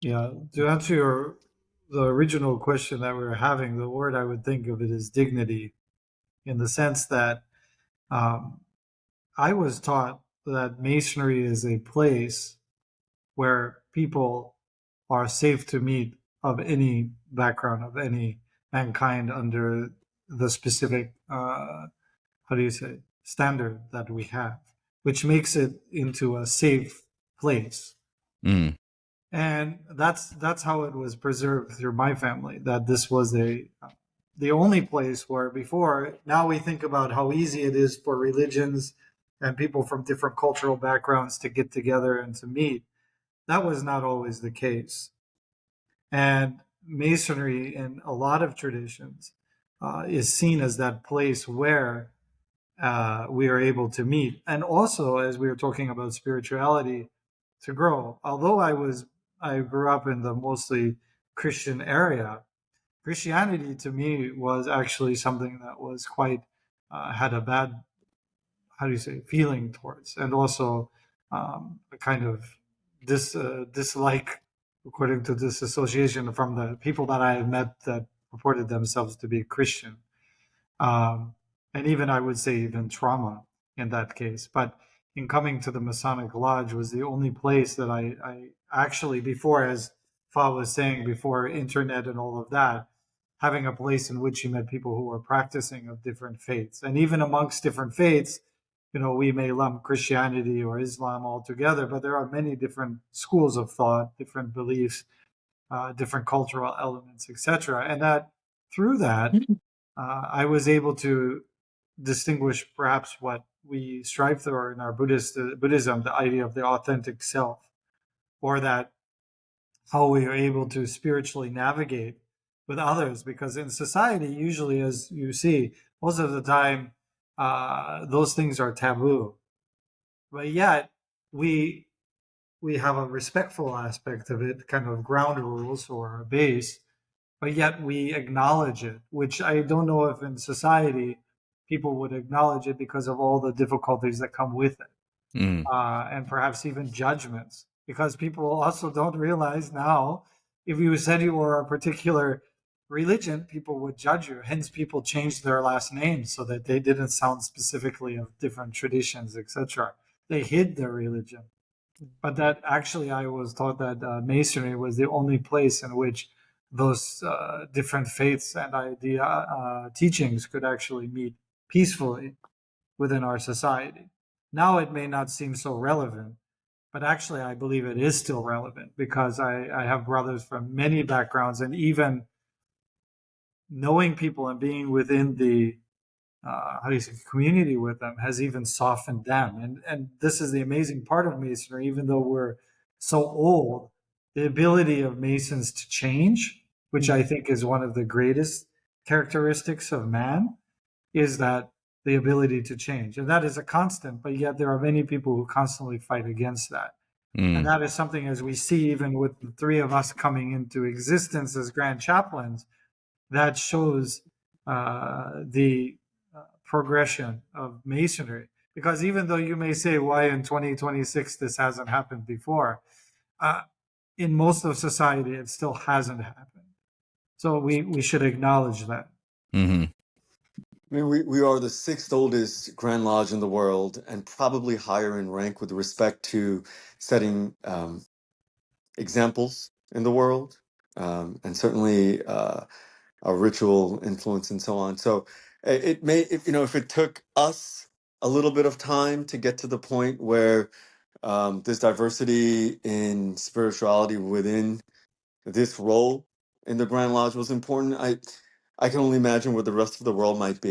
Yeah, to answer the original question that we were having, the word I would think of it is dignity, in the sense that um, I was taught that Masonry is a place where people are safe to meet of any background, of any mankind, under the specific, how do you say, standard that we have, which makes it into a safe place. Mm. And that's how it was preserved through my family. That this was the only place where before, now we think about how easy it is for religions and people from different cultural backgrounds to get together and to meet. That was not always the case. And Masonry, in a lot of traditions, is seen as that place where we are able to meet. And also, as we were talking about spirituality, to grow. Although I grew up in the mostly Christian area, Christianity to me was actually something that was quite, had a bad, how do you say, feeling towards, and also a kind of dislike, according to this association, from the people that I have met that purported themselves to be Christian. Um, and even I would say even trauma in that case. But in coming to the Masonic Lodge was the only place that I actually, before, as Fa was saying, before internet and all of that, having a place in which you met people who were practicing of different faiths. And even amongst different faiths, we may lump Christianity or Islam all together, but there are many different schools of thought, different beliefs, different cultural elements, etc. And that through that, I was able to distinguish perhaps what we strive for in our Buddhism, the idea of the authentic self, or that how we are able to spiritually navigate with others. Because in society, usually, as you see, most of the time, those things are taboo. But yet, we we have a respectful aspect of it, kind of ground rules or a base, but yet we acknowledge it, which I don't know if in society people would acknowledge it because of all the difficulties that come with it, Mm. and perhaps even judgments, because people also don't realize now if you said you were a particular religion, people would judge you. Hence, people changed their last names so that they didn't sound specifically of different traditions, etc. They hid their religion. But that actually, I was taught that Masonry was the only place in which those different faiths and idea teachings could actually meet peacefully within our society. Now it may not seem so relevant, but actually, I believe it is still relevant because I have brothers from many backgrounds, and even knowing people and being within the how do you say, community with them has even softened them. And this is the amazing part of Masonry, even though we're so old, the ability of Masons to change, which I think is one of the greatest characteristics of man, is that the ability to change. And that is a constant, but yet there are many people who constantly fight against that. And Mm. that is something, as we see, even with the three of us coming into existence as grand chaplains, that shows the progression of masonry. Because even though you may say, why in 2026 this hasn't happened before, uh, in most of society, it still hasn't happened. So we should acknowledge that. Hmm. I mean, we are the sixth oldest Grand Lodge in the world and probably higher in rank with respect to setting examples in the world, and certainly our ritual influence and so on. So it may, if it took us a little bit of time to get to the point where there's diversity in spirituality within this role in the Grand Lodge was important. I can only imagine where the rest of the world might be.